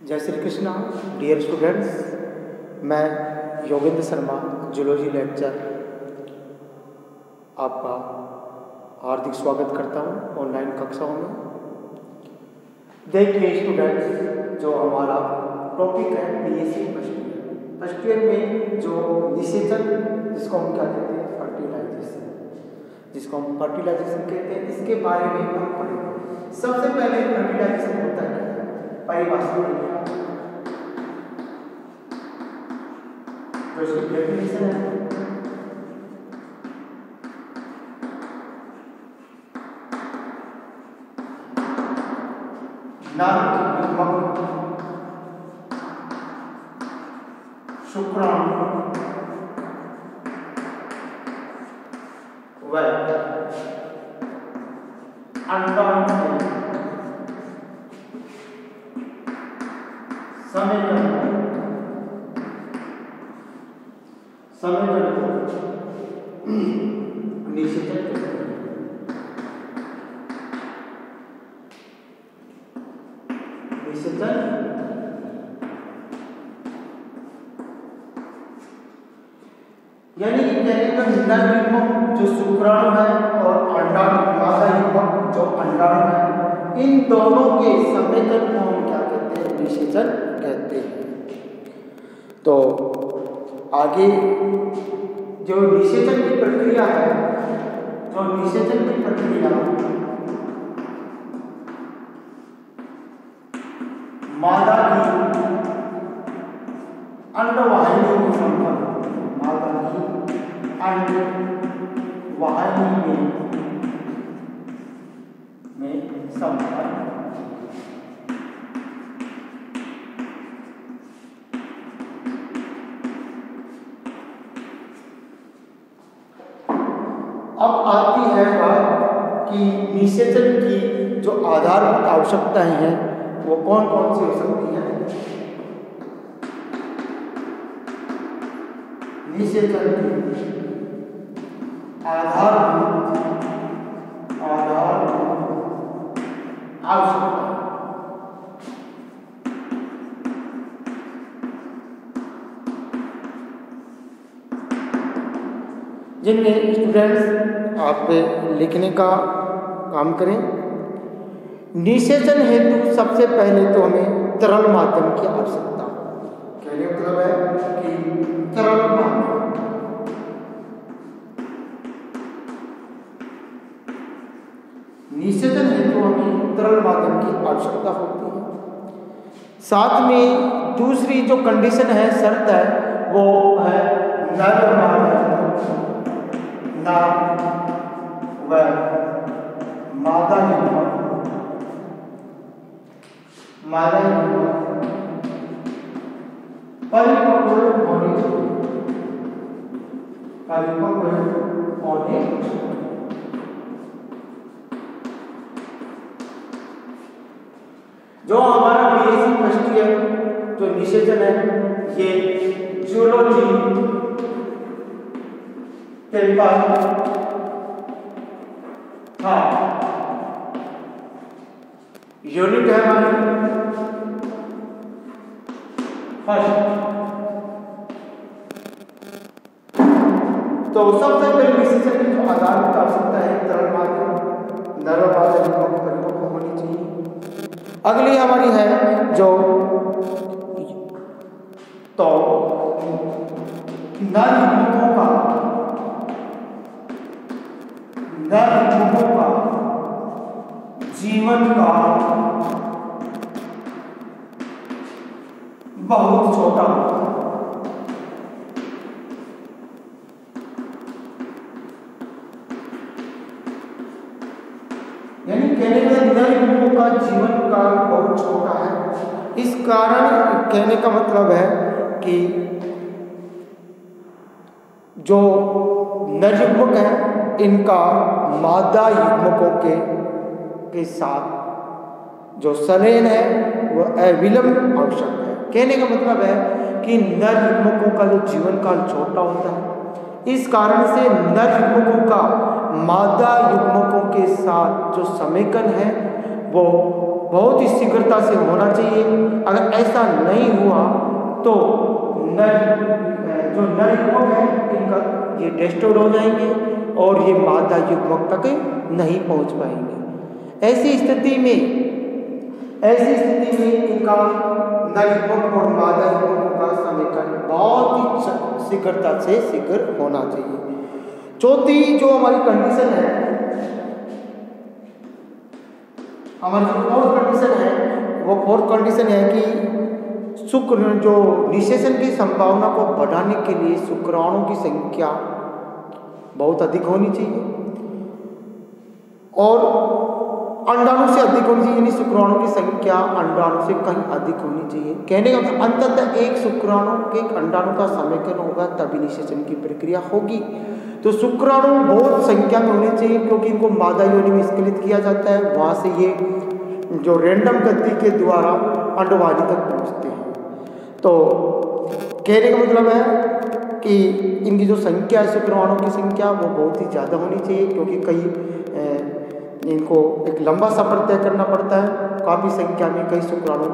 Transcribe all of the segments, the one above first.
जय Shri Krishna dear students, मैं Yogendra Sharma zoology lecture आपका हार्दिक स्वागत करता हूं ऑनलाइन कक्षाओं में। देखिए स्टूडेंट्स, जो हमारा टॉपिक है बीएससी फर्स्ट ईयर में जो निषेचन, जिसको हम क्या कहते हैं फर्टिलाइजेशन कहते हैं, इसके बारे में हम पढ़ेंगे। सबसे पहले फर्टिलाइजेशन होता है परिभाषा जो इसकी डेफिनेशन है, शुक्राणु व अंडाणु निषेचन यानी कहने का निंदात्मक जो शुक्राणु है और अंडाणु मादा जो अंडाणु है, इन दोनों के समेकन को हम क्या कहते हैं? निषेचन कहते हैं। तो आगे जो निषेचन की प्रक्रिया है, मादा की अंडवाहिनी में संपन्न, में संपन्न अब आती है बात कि निषेचन की जो आधारभूत आवश्यकताएं हैं वो कौन कौन सी हो सकती हैं। निषेचन की आधारभूत आवश्यकता, जिनमें स्टूडेंट्स आप लिखने का काम करें। निषेचन हेतु सबसे पहले तो हमें तरल माध्यम की आवश्यकता, कहने का मतलब है कि तरल माध्यम, निषेचन हेतु हमें तरल माध्यम की आवश्यकता होती है। साथ में दूसरी जो कंडीशन है, शर्त है, वो है नर व मादा युग्मक परिपक्व होने जो हमारा बीएससी फर्स्ट ईयर जो निषेचन है, ये जूलॉजी पेपर था, यूनिट है हमारी फर्स्ट। तो सबसे पहले निषेचन की जो आधारभूत आवश्यकता है तरल माध्यम, नर माध्यम परिपक्व होनी चाहिए। अगली हमारी है जो तो नर युग्मकों का जीवन काल बहुत छोटा होता है। यानी कहने में नर युग्मकों का जीवन काल बहुत छोटा है। इस कारण कहने का मतलब है कि जो नर युग्मक है, इनका मादा युग्मकों के साथ जो संलयन है वह अविलंब आवश्यक है। कहने का मतलब है कि नर युग्मकों का जो जीवन काल छोटा होता है, इस कारण से नर युग्मकों का मादा युग्मकों के साथ जो समेकन है वो बहुत ही शीघ्रता से होना चाहिए। अगर ऐसा नहीं हुआ तो जो नर युवक है इनका ये डिस्टर्ब हो जाएंगे और ये मादा युग्मक तक नहीं पहुंच पाएंगे। ऐसी स्थिति में इनका नर युग्मक और मादा युग्मक का समीकरण बहुत ही शीघ्रता से शीघ्र होना चाहिए। चौथी जो हमारी कंडीशन है, हमारी जो फोर्थ कंडीशन है, वो फोर्थ कंडीशन है कि शुक्र जो निषेचन की संभावना को बढ़ाने के लिए शुक्राणु की संख्या बहुत अधिक होनी चाहिए और अंडाणु से अधिक होनी चाहिए, यानी शुक्राणु की संख्या अंडाणु से कहीं अधिक होनी चाहिए। कहने का मतलब अंततः एक शुक्राणु के अंडाणु का समेकन होगा तभी निषेचन की प्रक्रिया होगी। तो शुक्राणु बहुत संख्या में होने चाहिए क्योंकि इनको मादा योनि में स्खलित किया जाता है, वहां से ये जो रैंडम गति के द्वारा अंडवानी तक पहुंचते हैं। तो कहने का मतलब है कि इनकी जो संख्या है शुक्राणु की संख्या वो बहुत ही ज़्यादा होनी चाहिए क्योंकि कई इनको एक लंबा सफर तय करना पड़ता है, काफ़ी संख्या में कई शुक्राणु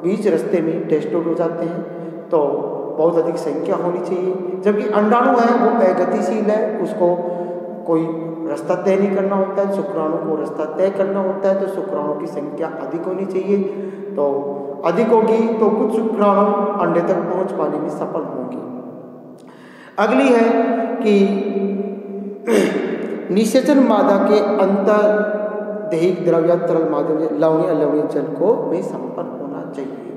बीच रास्ते में टेस्टोड हो जाते हैं, तो बहुत अधिक संख्या होनी चाहिए। जबकि अंडाणु है वो अगतिशील है, उसको कोई रास्ता तय नहीं करना होता है, शुक्राणु को रास्ता तय करना होता है, तो शुक्राणु की संख्या अधिक होनी चाहिए। तो अधिक होगी तो कुछ शुक्राणु अंडे तक पहुंच पाने में सफल होंगी। अगली है कि निषेचन मादा के अंतर दैहिक द्रव या तरल माध्यम से लवणीय अलवणीय जल को में संपन्न होना चाहिए।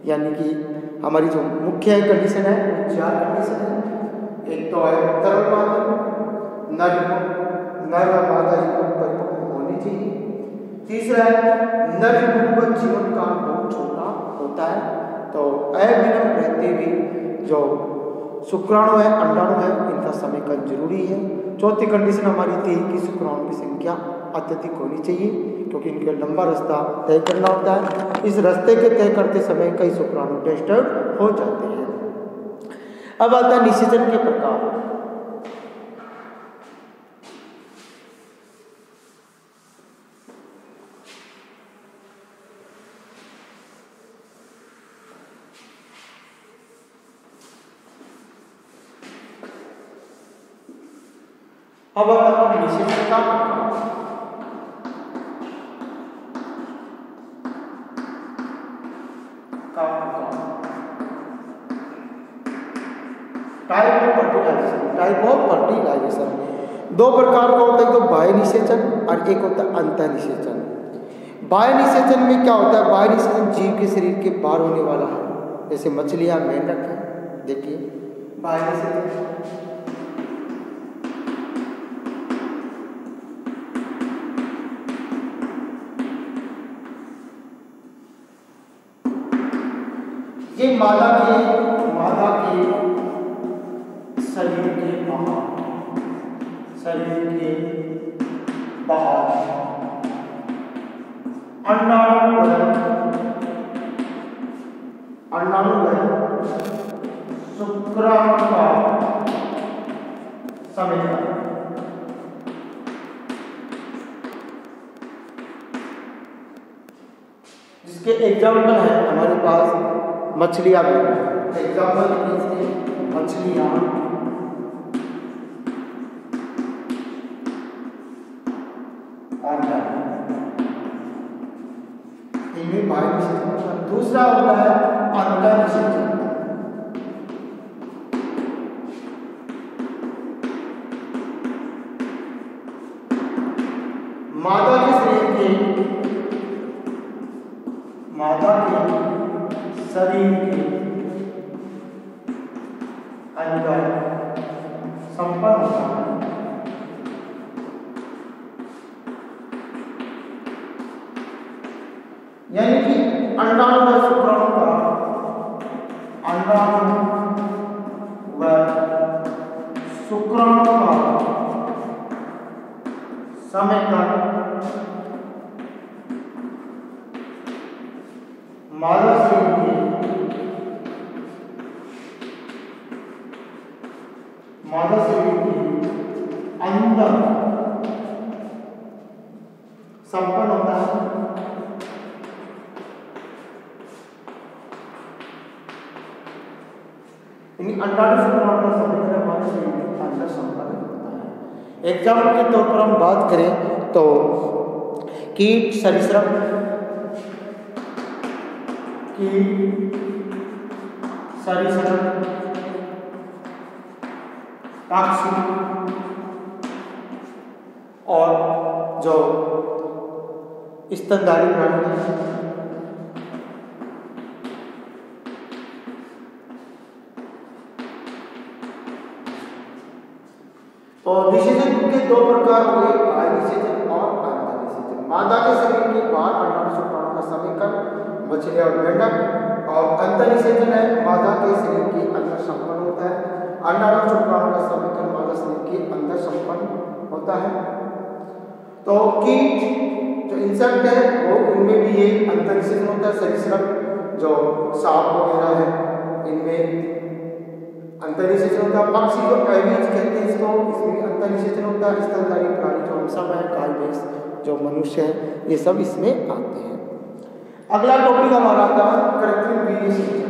यानी कि हमारी जो मुख्य कंडीशन है वो 4 कंडीशन है। एक तो है तरल माध्यम, नर व मादा युग्मक परिपक्व होनी चाहिए। तीसरा है नर युग्मक का जीवन काल बहुत छोटा होता है, तो अविलंब रहते हुए जो शुक्राणु है अंडाणु है इनका समेकन जरूरी है। चौथी कंडीशन हमारी थी कि शुक्राणु की संख्या अत्यधिक होनी चाहिए क्योंकि इनका लंबा रास्ता तय करना होता है। इस रास्ते के तय करते समय कई शुक्राणु डिस्टर्ब हो जाते हैं। अब आता है निषेचन के प्रकार। अब आता है निषेचन का टाइप ऑफ फर्टिलाइजेशन 2 प्रकार का होता है, तो बाह्य निषेचन और एक होता है अंतः निषेचन। बाह्य निषेचन में क्या होता है, बाह्य निषेचन जीव के शरीर के बाहर होने वाला है, जैसे मछलियां, मेंढक है, देखिए बाह्य निषेचन। ये मादा के शरीर के बाहर अंडाणु शुक्राणु का समेकन, जिसके एग्जाम्पल है हमारे पास मछलियां भी। एग्जाम्पल मछलियां, इनमें बाह्य निषेचन। दूसरा होता है अंतः निषेचन। मादा के शरीर के अंदर संपन्न होता है। यानी कि अंडाणु व शुक्राणु का समेकन मादा शरीर के अंदर संपन्न होता है। अंडाणु शुक्राणु का समीकरण हमारे शरीर में अंदर संपन्न होता है। एग्जाम्पल के तौर पर हम बात करें तो कीट, सरीसृप, पक्षी और जो स्तनधारी प्राणी हैं, तो निषेचन के दो प्रकार हो गए, बाह्य निषेचन और आंतरिक निषेचन। मादा के शरीर के बाहर अंडाणु शुक्राणु का समीकरण मछली और मेंढक, और अंतर निषेचन है मादा के शरीर के अंदर संपन्न होता है। अंडाणु शुक्राणु का समीकरण मादा शरीर के अंदर संपन्न होता है। तो कीट जो इंसेक्ट है वो इनमें भी ये अंतर निषेचन होता है। सरीसृप जो सांप वगैरह है इनमें अंतर निषेचन होता है। पक्षी जो एविज कहते हैं इसको, इसमें अंतर निषेचन होता है। स्तनधारी प्राणी जो हम सब है, गाय भैंस जो मनुष्य है, ये सब इसमें आते हैं। अगला टॉपिक हमारा आता है कृत्रिम वीर्य संचय।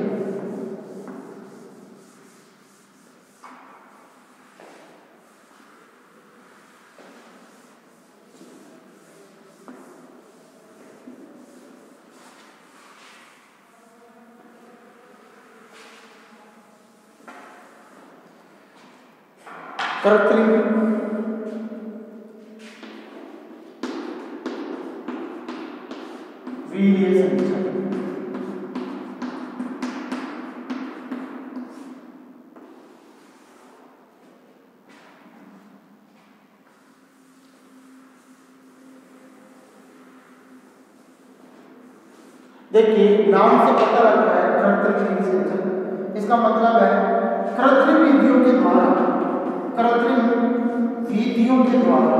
कृत्रिम वीर्य संचय। देखिए नाम से पता लग रहा है कृत्रिम वीर्य संचय, इसका मतलब है कृत्रिम विधियों के द्वारा, कृत्रिम विधियों के द्वारा,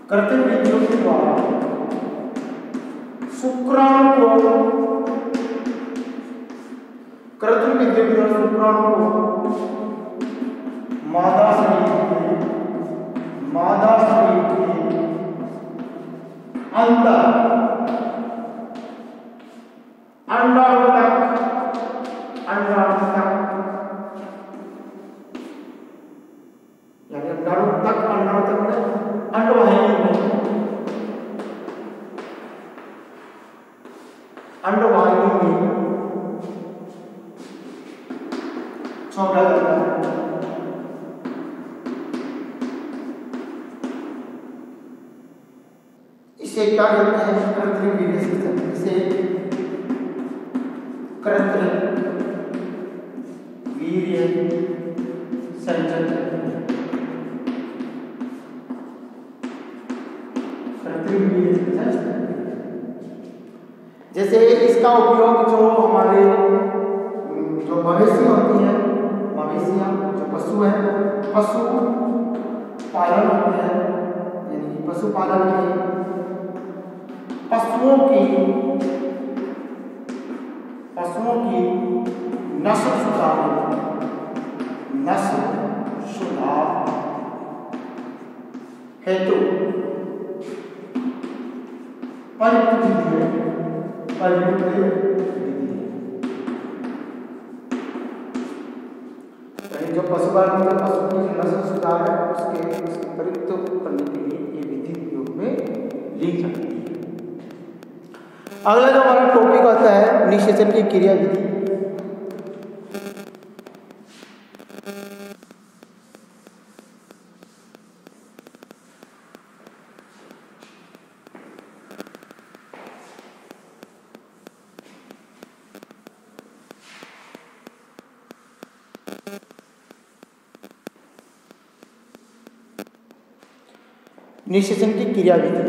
कृत्रिम विधियों के द्वारा शुक्राणु को, कृत्रिम विधियों के द्वारा शुक्राणु को मादा शरीर के अंदर अंडाणु तक यानी अंडाणु तक अंडवाहिनी में छोड़ा जाता है। इसे क्या कहते हैं? कृत्रिम वीर्य संचय। इसे कृत्रिम वीर्य संचय कहते हैं। कृत्रिम वीर्य संचय जैसे इसका उपयोग जो हमारे जो मवेशी होती है, मवेशियां जो पशु है, पशु पालन होते हैं, यानी पशुपालन में पशुओं की नस्ल सुधार हेतु परियुक्त विधि है। जो पशुपालन में पशु की नस्ल सुधार है उसके प्रयुक्त करने के लिए ये विधि उपयोग में ली जाती है। अगला जो हमारा टॉपिक आता है निषेचन की क्रिया विधि। निषेचन की क्रिया विधि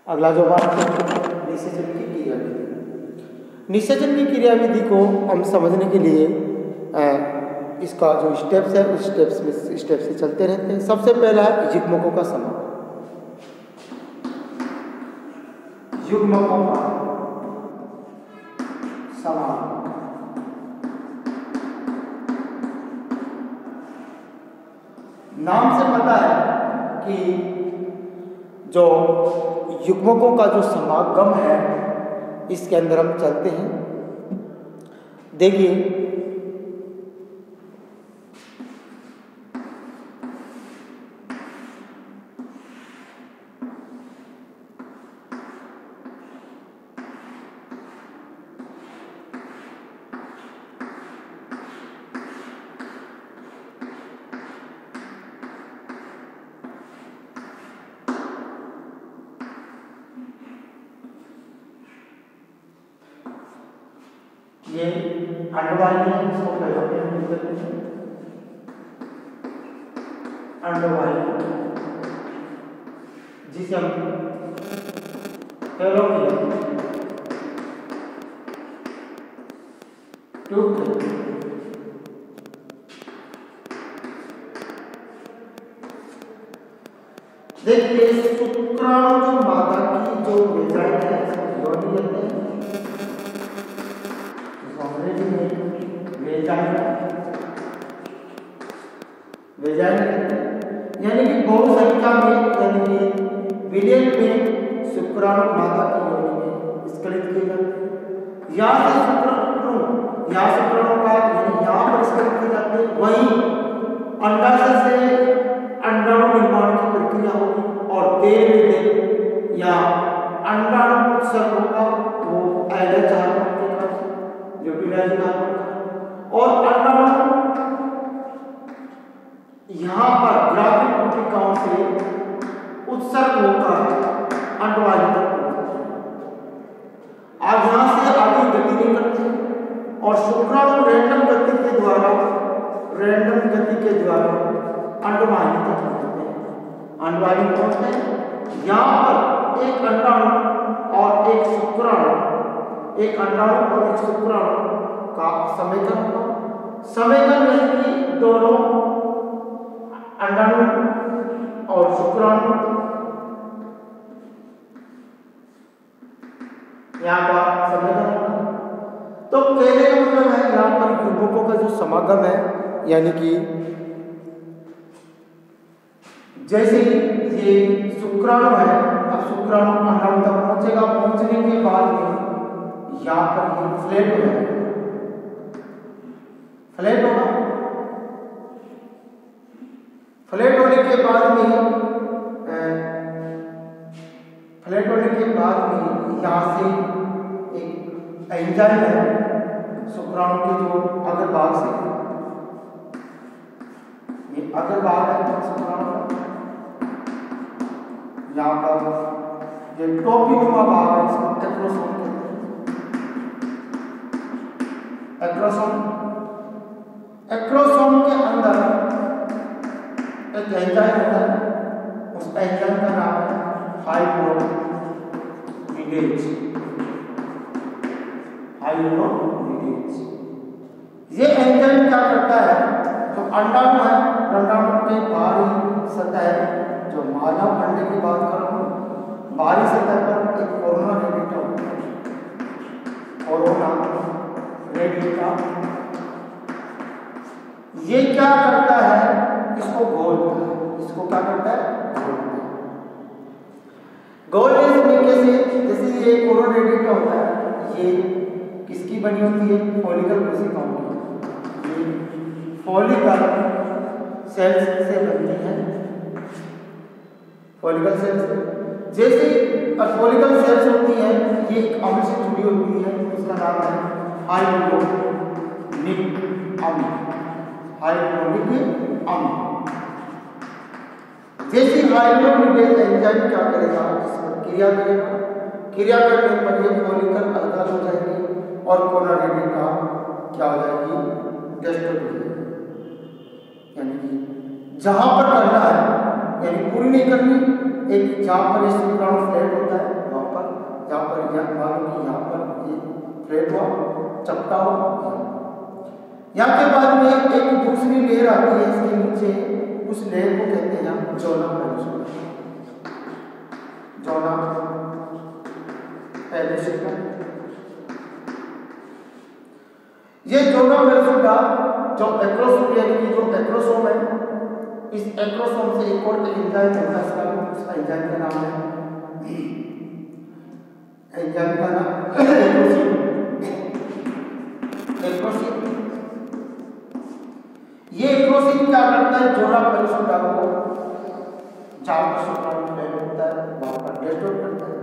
अगला जो बात निषेचन की क्रिया विधि। निषेचन की क्रिया विधि को हम समझने के लिए इसका जो स्टेप्स है उस स्टेप से चलते रहते हैं। सबसे पहला है युग्मकों का समागम। युग्मकों का समागम। नाम से पता है कि जो युग्मकों का जो समागम है इसके अंदर हम चलते हैं। देखिए ये अंडवाहिनी है, इसको कहते हैं अंडवाहिनी, जिसे हम ट्यूब। देखिए शुक्राणु जो मादा की जो वेजाइन है योनि कहते हैं, यानी कि बहु संख्या में, यानी कि बिलियन में शुक्राणु मादा की योनि में स्खलित किए जाते हैं। यहाँ से शुक्राणु का यानी यहाँ पर स्खलित किए जाते हैं, वहीं अंडाशय से अंडाणु निर्माण की प्रक्रिया होगी और देर में देर या अंडाणु उत्सर्ग होगा, वो एलएच हार्मोन के कारण जो डिनाइजिंग हार्मोन, और अंडाणु यहाँ पर ग्राफिक कोशिकाओं से उत्सर्ग होकर अंडवाहिनी तक पहुंचते हैं। आज यहाँ से आगे गति नहीं करते और शुक्राणु रैंडम गति के द्वारा अंडवाहिनी तक पहुंचते हैं। अंडवाहिनी पहुंचते हैं, यहाँ पर एक अंडाणु और एक शुक्राणु का समेकन होगा। समेकन यानी कि दोनों अंडाणु और शुक्राणु यहाँ का समेकन होगा। तो कहने का मतलब है यहाँ पर युग्मकों का जो समागम है, यानी कि जैसे ये शुक्राणु है, अब शुक्राणु अंडाणु तक पहुंचेगा, पहुंचने के बाद में यहाँ पर ये फ्लैट हो जाएगा, फ्लैट होगा। फ्लैट होने के बाद में यहाँ से एक एंजाइम है शुक्राणु के जो अग्र भाग से, ये अग्र भाग है शुक्राणु का, यहाँ पर ये टोपीनुमा भाग है, इसको एक्रोसोम कहते हैं। एक्रोसोम के अंदर एक एंजाइम होता है, उस एंजाइम का नाम है हाइड्रोलिडेज। ये एंजाइम क्या करता है, जो अंडाणु है, अंडाणु के बाहरी सतह, जो मानव अंडे की बात कर रहा हूँ, बाहरी सतह पर एक कोरोना रेडिएटा, ये क्या करता है, इसको घोलता है। इसको क्या करता है, घोलने से तरीके से, जैसे ये कोरोना रेडिएटा होता है, ये किसकी बनी होती है, फॉलिकल कोशिकाओं की। ये फॉलिकल सेल्स से बनती है, फॉलिकल सेल्स। जैसे फॉलिकल सेल्स होती है, ये एक अम्ल से जुड़ी होती है, उसका नाम है हाइड्रोनिक अम्ल। हाइड्रोनिक अम्ल। जैसे हाइड्रोनिडेज एंजाइम क्या करेगा, इस पर क्रिया करेगा, क्रिया करने पर ये फॉलिकल अलग हो जाएगी और कोरोना रेडिएटा क्या हो जाएगी, डिस्ट्रॉय हो जाएगी। यानी कि जहां पर करना है, यानी पूरी नहीं करनी, एक जहां पर ये शुक्राणु फ्लैट होता है वहां पर, जहां पर यहाँ पर ये फ्लैट हुआ, चपटा हुआ, यहाँ के बाद में एक दूसरी लेयर आती है इसके नीचे, उस लेयर को कहते हैं हम जॉना पेरिसोटा। जॉना पेरिसोटा, ये जॉना पेरिसोटा जो एक्रोसोम यानी कि जो एक्रोसोम है, इस एक्रोसोम से एक और एंजाइम होता है, उसका एंजाइम का नाम है एक्रोसिन। ये एक्रोसिन क्या करता है, जॉना पेरिसोटा को जहाँ पर शुक्राणु प्लेट होता है वहां पर डिस्ट्रॉय करता है।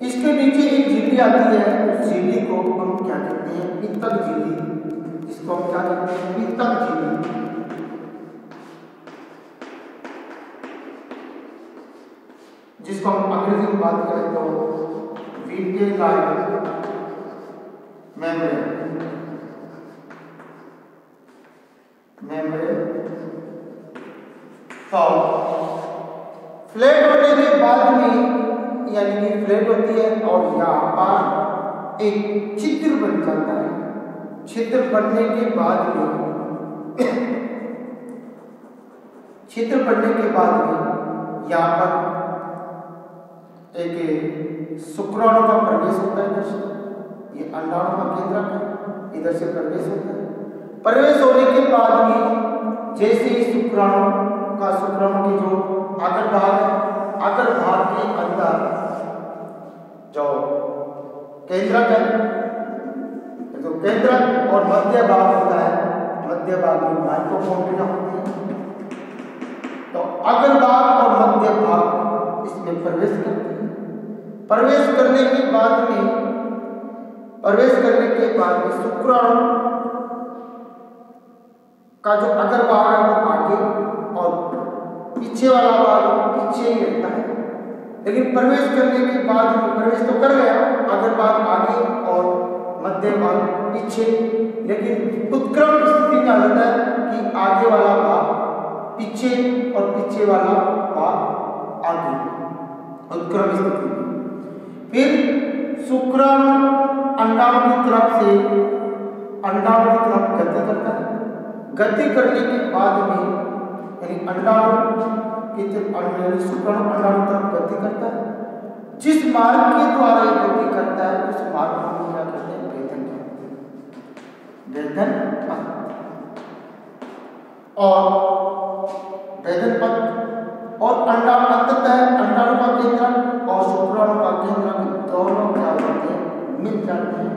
इसके नीचे एक झिल्ली आती है, उस झिल्ली को हम क्या कहते हैं, पित्तक झिल्ली। इसको हम क्या कहते हैं, पित्तक झिल्ली। जिसको हम अंग्रेजी में बात करें तो विट्रियोलाइट मेम्ब्रेन तो फ्लैट होने के बाद में, यानी कि फ्लैट होती है और यहाँ पर एक छिद्र बन जाता है। छिद्र बनने के बाद में यहाँ पर एक शुक्राणु का प्रवेश होता है। इधर से ये अंडाणु का केंद्रक है, इधर से प्रवेश होता है। प्रवेश होने के बाद में जैसे ही शुक्राणु की जो अग्र भाग के अंदर जो केंद्रक है, तो केंद्रक और मध्य भाग होता है, मध्य भाग में माइटोकॉन्ड्रिया होती है। तो अग्र भाग और मध्य भाग इसमें प्रवेश करते हैं। प्रवेश करने के बाद में शुक्राणु का जो अग्र भाग है वो आगे और पीछे वाला भाग पीछे ही रहता है। लेकिन प्रवेश करने के बाद प्रवेश तो कर गया, अग्र भाग आगे और मध्य भाग पीछे, लेकिन उत्क्रम स्थिति में आ जाता है कि आगे वाला भाग पीछे और पीछे वाला भाग आगे, उत्क्रम स्थिति में। फिर शुक्राणु अंडाणु की तरफ गति करता है। गति करने के बाद में यानी शुक्राणु अंडाणु तरफ गति करता है। जिस मार्ग के द्वारा ये गति करता है उस मार्ग को हम क्या कहते हैं, वेधन पथ। और वेधन पथ और अंडाणु का केंद्र और शुक्राणु का केंद्र दोनों क्या होते हैं, मिल जाते हैं।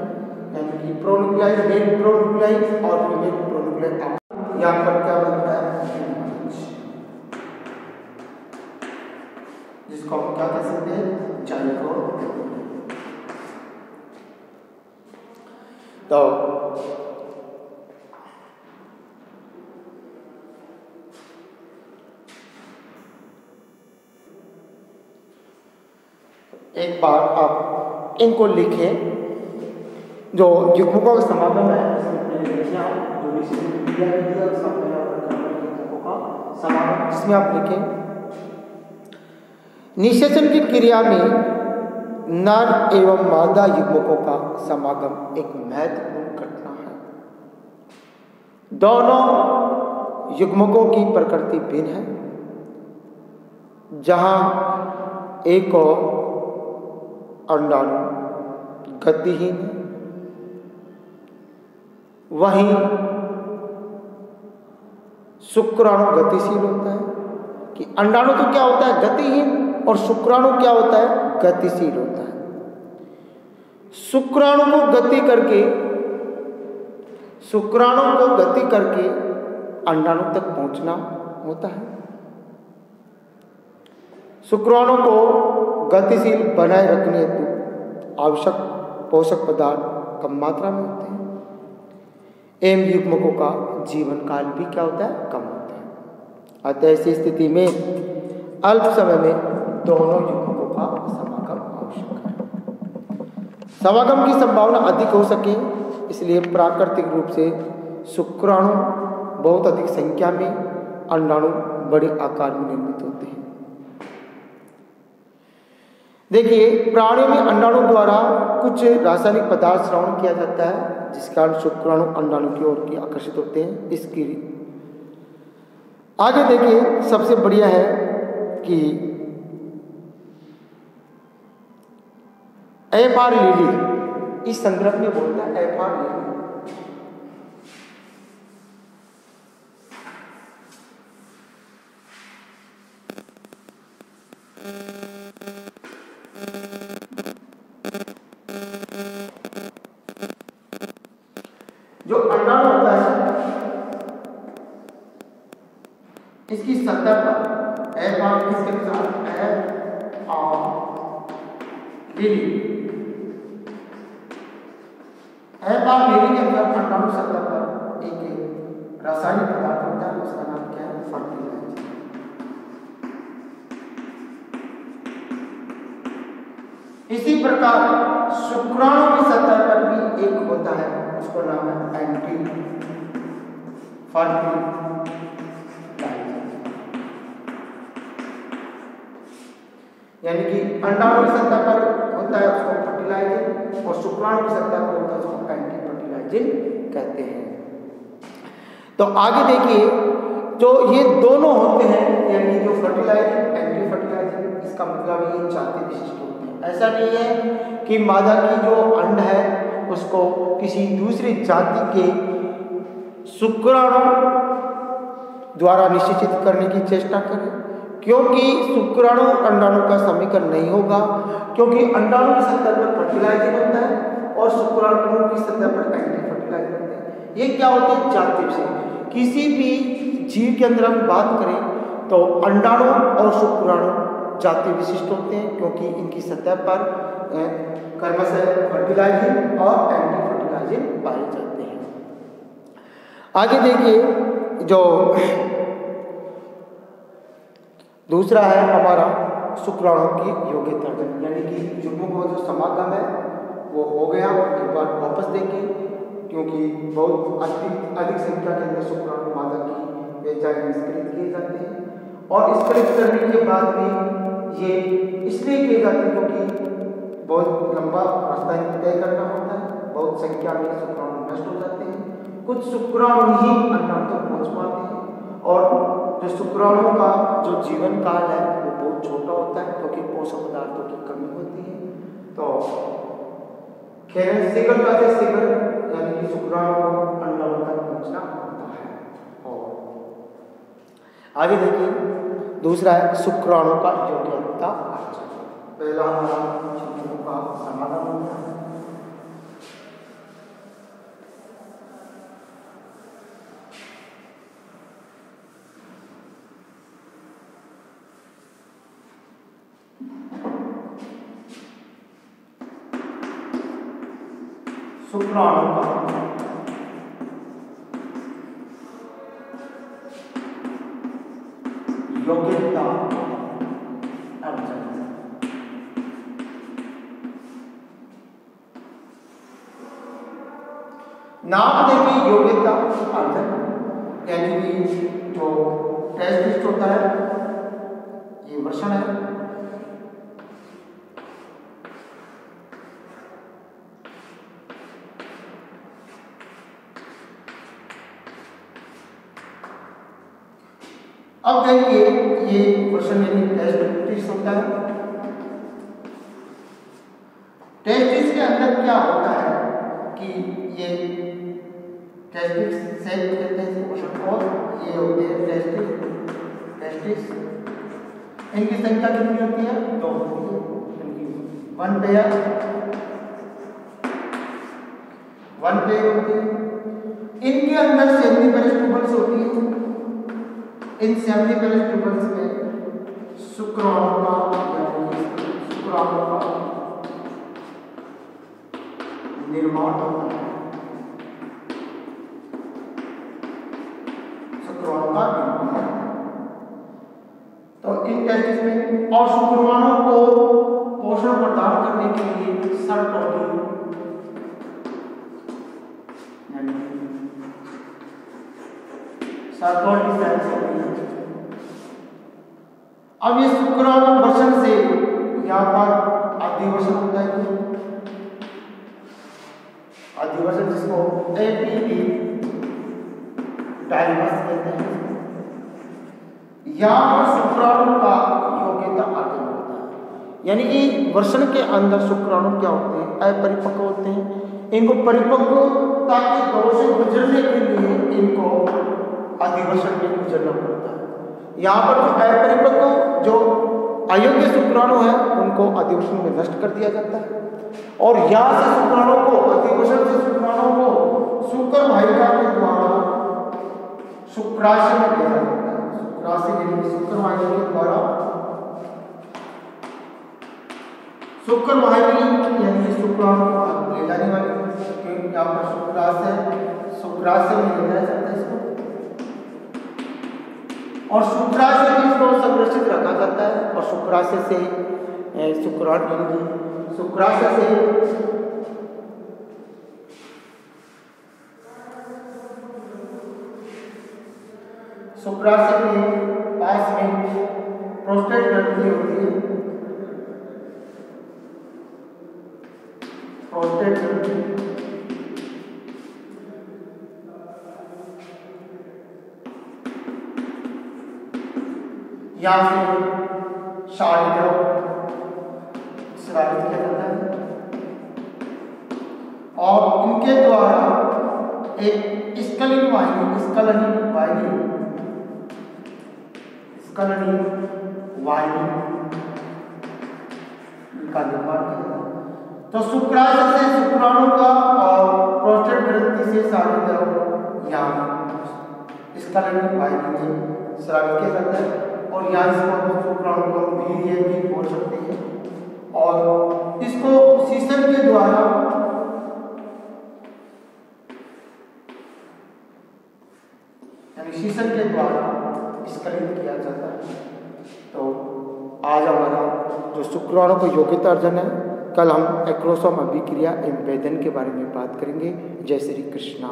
यानी कि प्रोन्यूक्लियाई, मेल प्रोन्यूक्लियाई और फीमेल प्रोन्यूक्लियाई, यहाँ पर क्या बनता है, जिसको हम क्या कह सकते हैं, जाइगोट। तो एक बार आप इनको लिखें, जो युग्मकों का समागम है जिसमें आप लिखें, निषेचन की क्रिया में नर एवं मादा युग्मकों का समागम एक महत्वपूर्ण घटना है। दोनों युग्मकों की प्रकृति भिन्न है। जहां एक और अंडाणु गतिहीन है, वहीं शुक्राणु गतिशील होता है। कि अंडाणु तो क्या होता है, गतिहीन, और शुक्राणु क्या होता है, गतिशील होता है। शुक्राणु को गति करके अंडाणु तक पहुंचना होता है। शुक्राणु को गतिशील बनाए रखने हेतु आवश्यक पोषक पदार्थ कम मात्रा में होते हैं। एम युग्मकों का जीवन काल भी क्या होता है, कम होता है। अतः ऐसी स्थिति में अल्प समय में दोनों युग्मकों का समागम आवश्यक है। समागम की संभावना अधिक हो सके इसलिए प्राकृतिक रूप से शुक्राणु बहुत अधिक संख्या में, अंडाणु बड़े आकार में निर्मित होते हैं। देखिए, प्राणियों में अंडाणु द्वारा कुछ रासायनिक पदार्थ श्रवण किया जाता है जिस कारण शुक्राणु अंडाणु की ओर की आकर्षित होते हैं। इसकी आगे देखिए सबसे बढ़िया है कि एफआर लीली इस संदर्भ में बोलता है एफआर लीली। जो अंडाणु होता है इसकी सतह पर एफ आर किसके साथ एफ आर लीली एफ आर लीली के अंदर अंडाणु सतह पर एक रासायनिक पदार्थ होता है, उसका नाम क्या है? फर्टिलाइजर। इसी प्रकार शुक्राणु की सतह पर भी एक होता है, उसका नाम है एंटी फर्टिलाइजर। यानी कि अंडाणु की सतह पर होता है उसको फर्टिलाइजिंग और शुक्राणु की सतह पर होता है उसको एंटी फर्टिलाइजिंग कहते हैं। तो आगे देखिए जो ये दोनों होते हैं यानी जो फर्टिलाइजिंग एंटी फर्टिलाइजिंग, इसका मतलब ये जाति विशिष्ट होते हैं। ऐसा नहीं है कि मादा की जो अंड है उसको किसी दूसरी जाति के शुक्राणु द्वारा निषेचित करने की चेष्टा करें, क्योंकि शुक्राणु अंडाणु का समीकरण नहीं होगा, क्योंकि अंडाणु की सतह पर फर्टिलाइजिंग होता है और शुक्राणु की सतह पर एंटी फर्टिलाइजिंग होता है। ये क्या होते हैं? जाति विशिष्ट। किसी भी जीव के अंदर हम बात करें तो अंडाणु और शुक्राणु जाति विशिष्ट होते हैं, क्योंकि इनकी सतह पर क्रमशः फर्टिलाइजिंग और एंटी फर्टिलाइजिंग पाए जाते हैं। आगे देखिए जो दूसरा है हमारा शुक्राणु की योग्यता, यानी कि युग्मों का जो समागम है वो हो गया। एक बार वापस देखें, क्योंकि बहुत अधिक संख्या के अंदर शुक्राणु मादा की वेजाइना निष्क्रिय किए जाते हैं और निष्क्रिय करने के बाद भी ये इसलिए किए जाते हैं क्योंकि बहुत लंबा रास्ता तय करना होता है, बहुत संख्या में शुक्राणु नष्ट हो जाते हैं, कुछ शुक्राणु ही अंडाणु तक पहुँच पाते हैं और जो शुक्राणु का जो जीवन काल है वो बहुत छोटा होता है, क्योंकि पोषक पदार्थों की कमी होती है। तो खैर शीघ्र से शीघ्र यानी कि शुक्राणु को अंडाणु तक पहुंचना होता है। और आगे देखिए दूसरा है शुक्राणु का योग्यता अर्जन। पहला हमारा शुक्राणु का समागम होता है, शुक्राणु का योग्यता अर्जन। नाम देखिए योग्यता अर्जन, यानी कि जो टेस्ट होता है ये वर्षण है। अब देखिए ये क्वेश्चन यानी टेस्टिस होता है। टेस्टिस के अंदर क्या होता है कि ये टेस्टिस सेल कहते हैं क्वेश्चन और ये होते हैं टेस्टिस। इनकी संख्या कितनी होती है? 2 होती है। 1 पेयर होती है। इनके अंदर सेमिपेरस ट्यूबल्स होती है। इन सेमिपेरस ट्यूबल्स में शुक्राणु का निर्माण होता है। शुक्राणु का निर्माण तो इन टेस्टिस में और शुक्राणु को पोषण प्रदान करने के लिए सर्टोटी सेल्स होती है। अब ये शुक्राणु वर्षण से यहाँ पर अधिवर्षण होता है अधिवसन जिसको एपीडी डाइमस कहते हैं। यहाँ पर शुक्राणु का योग्यता आगे होता है, यानी कि वर्षण के अंदर शुक्राणु क्या होते हैं, अपरिपक्व होते हैं। इनको परिपक्वता के दौर से गुजरने के लिए इनको अधिवसन में गुजरना पड़ता है। यहाँ पर जो अपरिपक्व जो अयोग्य शुक्राणु है उनको अधिवसन में नष्ट कर दिया जाता है, और यहाँ से शुक्राणु को अधिवसन से शुक्राणु को शुक्र वाहिका के द्वारा शुक्राशय में भेजा जाता है। शुक्राशय यानी शुक्र वाहिनी के द्वारा, शुक्र वाहिनी यानी शुक्राणु को ले जाने वाली, यहाँ पर शुक्राशय में ले जाया जाता है इसको, और शुक्राशय में इसको संरक्षित रखा जाता है। और शुक्राशय से शुक्राशय से शुक्राशय के पास में प्रोस्टेट ग्रंथि होती है, प्रोस्टेट ग्रंथि। यहाँ से शारीद्रव स्रावित किया जाता है, और इनके द्वारा एक स्कलिन वाहिनी का निर्माण किया जाता है। तो शुक्राशय से शुक्राणु का और प्रोस्टेट ग्रंथि से शारीद्रव यहाँ स्कलिन वाहिनी में स्रावित किया जाता है, और यहाँ इसको शुक्राणु को वीर्य भी बोल सकते हैं। और इसको शीशन के द्वारा यानी शीशन के द्वारा स्खलित किया जाता है। तो आज हमारा जो शुक्राणु का योग्यता अर्जन है, कल हम एक्रोसोम अभिक्रिया एवं वेदन के बारे में बात करेंगे। जय श्री कृष्णा।